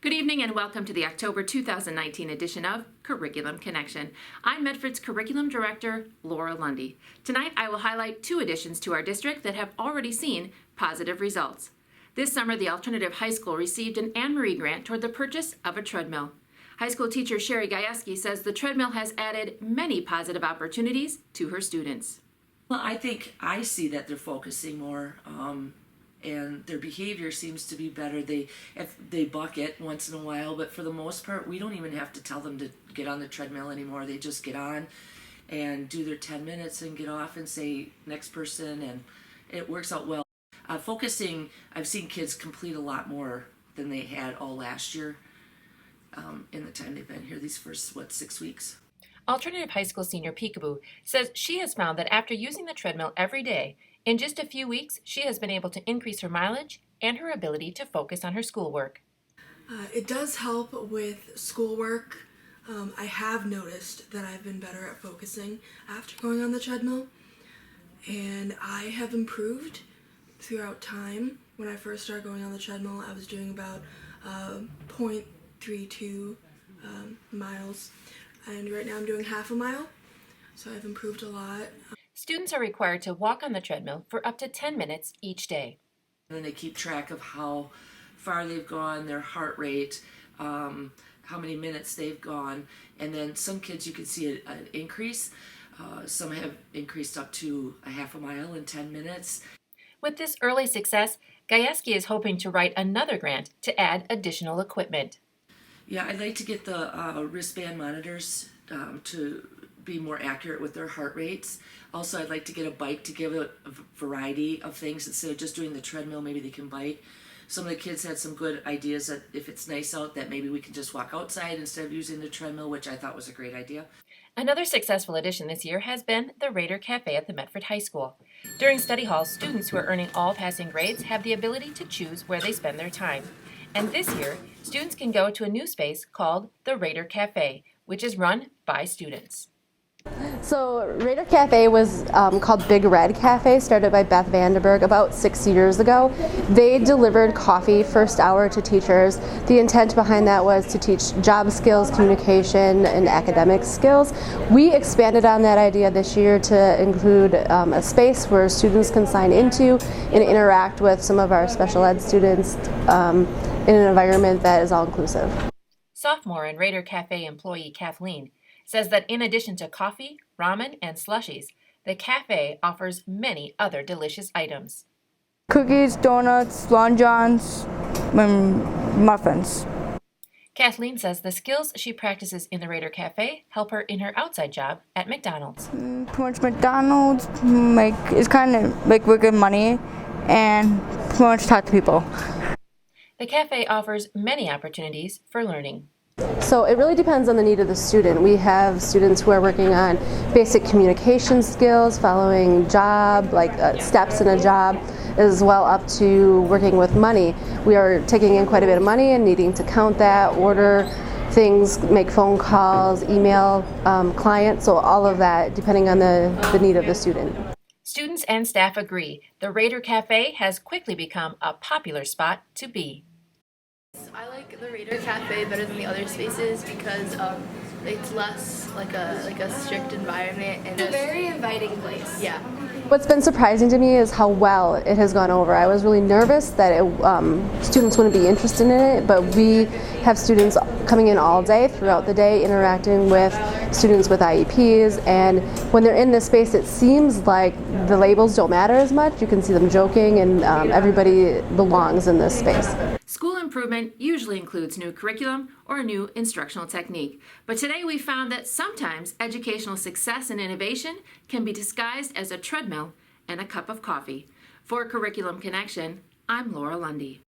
Good evening and welcome to the October 2019 edition of Curriculum Connection. I'm Medford's Curriculum Director, Laura Lundy. Tonight I will highlight two additions to our district that have already seen positive results. This summer, the alternative high school received an Anne Marie grant toward the purchase of a treadmill. High school teacher Sherry Gajewski says the treadmill has added many positive opportunities to her students. Well, I see that they're focusing more, and their behavior seems to be better. They bucket once in a while, but for the most part, we don't even have to tell them to get on the treadmill anymore. They just get on and do their 10 minutes and get off and say next person, and it works out well. Focusing, I've seen kids complete a lot more than they had all last year in the time they've been here, these first, 6 weeks. Alternative high school senior Peekaboo says she has found that after using the treadmill every day, in just a few weeks, she has been able to increase her mileage and her ability to focus on her schoolwork. It does help with schoolwork. I have noticed that I've been better at focusing after going on the treadmill, and I have improved throughout time. When I first started going on the treadmill, I was doing about 0.32 miles, and right now I'm doing half a mile, so I've improved a lot. Students are required to walk on the treadmill for up to 10 minutes each day. And then they keep track of how far they've gone, their heart rate, how many minutes they've gone, and then some kids you can see an increase. Some have increased up to a half a mile in 10 minutes. With this early success, Gajewski is hoping to write another grant to add additional equipment. Yeah, I'd like to get the wristband monitors to be more accurate with their heart rates. Also, I'd like to get a bike to give it a variety of things. Instead of just doing the treadmill, maybe they can bike. Some of the kids had some good ideas that if it's nice out, that maybe we can just walk outside instead of using the treadmill, which I thought was a great idea. Another successful addition this year has been the Raider Cafe at the Medford High School. During study halls, students who are earning all passing grades have the ability to choose where they spend their time. And this year, students can go to a new space called the Raider Cafe, which is run by students. So Raider Cafe was called Big Red Cafe, started by Beth Vandenberg about 6 years ago. They delivered coffee first hour to teachers. The intent behind that was to teach job skills, communication, and academic skills. We expanded on that idea this year to include a space where students can sign into and interact with some of our special ed students in an environment that is all-inclusive. Sophomore and Raider Cafe employee Kathleen says that in addition to coffee, ramen, and slushies, the cafe offers many other delicious items. Cookies, donuts, Long Johns, and muffins. Kathleen says the skills she practices in the Raider Cafe help her in her outside job at McDonald's. Pretty much McDonald's is kind of like we're good money and pretty much talk to people. The cafe offers many opportunities for learning. So it really depends on the need of the student. We have students who are working on basic communication skills, following job, steps in a job, as well up to working with money. We are taking in quite a bit of money and needing to count that, order things, make phone calls, email clients, so all of that depending on the need of the student. Students and staff agree the Raider Cafe has quickly become a popular spot to be. I like the Raider Cafe better than the other spaces because it's less like a strict environment and it's a very inviting place. Yeah. What's been surprising to me is how well it has gone over. I was really nervous that students wouldn't be interested in it, but we have students coming in all day, throughout the day, interacting with students with IEPs, and when they're in this space it seems like the labels don't matter as much. You can see them joking, and everybody belongs in this space. School improvement usually includes new curriculum or a new instructional technique, but today we found that sometimes educational success and innovation can be disguised as a treadmill and a cup of coffee. For Curriculum Connection, I'm Laura Lundy.